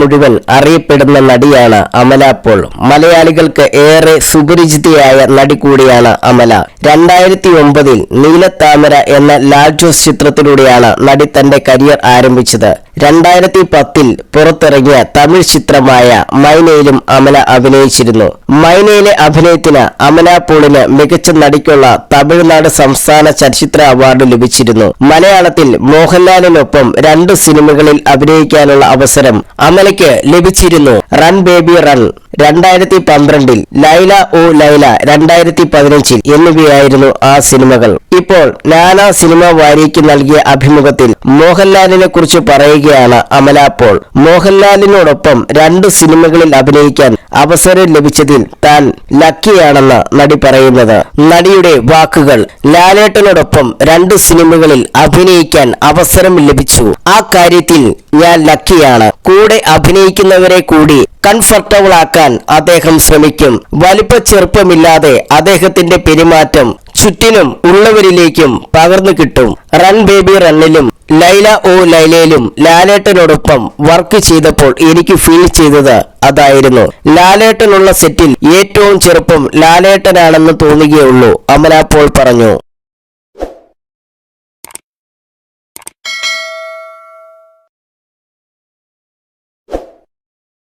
മുഴുവൻ അറിയപ്പെടുന്ന നടിയാണ് അമല പോൾ. മലയാളികൾക്ക് ഏറെ സുപരിചിതയായ നടി കൂടിയാണ് അമല. 2009 നീലത്താമര എന്ന ലാൽ ജോസ് ചിത്രത്തിലൂടെയാണ് നടി തന്റെ കരിയർ ആരംഭിച്ചത്. 2010 പുറത്തിറങ്ങിയ തമിഴ് ചിത്രമായ മൈനയിലും അമല അഭിനയിച്ചിരുന്നു. മൈനയിലെ അഭിനയത്തിന് അമല പോളിന് മികച്ച നടിക്കുള്ള തമിഴ്നാട് സംസ്ഥാന ചലച്ചിത്ര അവാർഡ് ലഭിച്ചിരുന്നു. മലയാളത്തിൽ മോഹൻലാലിനൊപ്പം 2 സിനിമകളിൽ അഭിനയിക്കാനുള്ള അവസരം അമലയ്ക്ക് ലഭിച്ചിരുന്നു. റൺ ബേബി റൺ 2012, ലൈല ഓ ലൈല 2015 എന്നിവയായിരുന്നു ആ സിനിമകൾ. ഇപ്പോൾ നാനാ സിനിമ വാരിക്ക് നൽകിയ അഭിമുഖത്തിൽ മോഹൻലാലിനെ കുറിച്ച് പറയുകയാണ് അമല പോൾ. മോഹൻലാലിനോടൊപ്പം 2 സിനിമകളിൽ അഭിനയിക്കാൻ അവസരം ലഭിച്ചതിൽ താൻ ലക്കിയാണെന്ന് നടി പറയുന്നത്. നടിയുടെ വാക്കുകൾ: ലാലേട്ടനോടൊപ്പം 2 സിനിമകളിൽ അഭിനയിക്കാൻ അവസരം ലഭിച്ചു. ആ കാര്യത്തിൽ ഞാൻ ലക്കിയാണ്. കൂടെ അഭിനയിക്കുന്നവരെ കൂടി കംഫർട്ടബിൾ ആക്കാൻ അദ്ദേഹം ശ്രമിക്കും. വലിപ്പ ചെറുപ്പമില്ലാതെ അദ്ദേഹത്തിന്റെ പെരുമാറ്റം ചുറ്റിനും ഉള്ളവരിലേക്കും പകർന്നു കിട്ടും. റൺ ബേബി റണ്ണിലും ലൈല ഓ ലൈലയിലും ലാലേട്ടനോടൊപ്പം വർക്ക് ചെയ്തപ്പോൾ എനിക്ക് ഫീൽ ചെയ്തത് അതായിരുന്നു. ലാലേട്ടനുള്ള സെറ്റിൽ ഏറ്റവും ചെറുപ്പം ലാലേട്ടനാണെന്ന് തോന്നുകയുള്ളൂ, അമല പോൾ പറഞ്ഞു.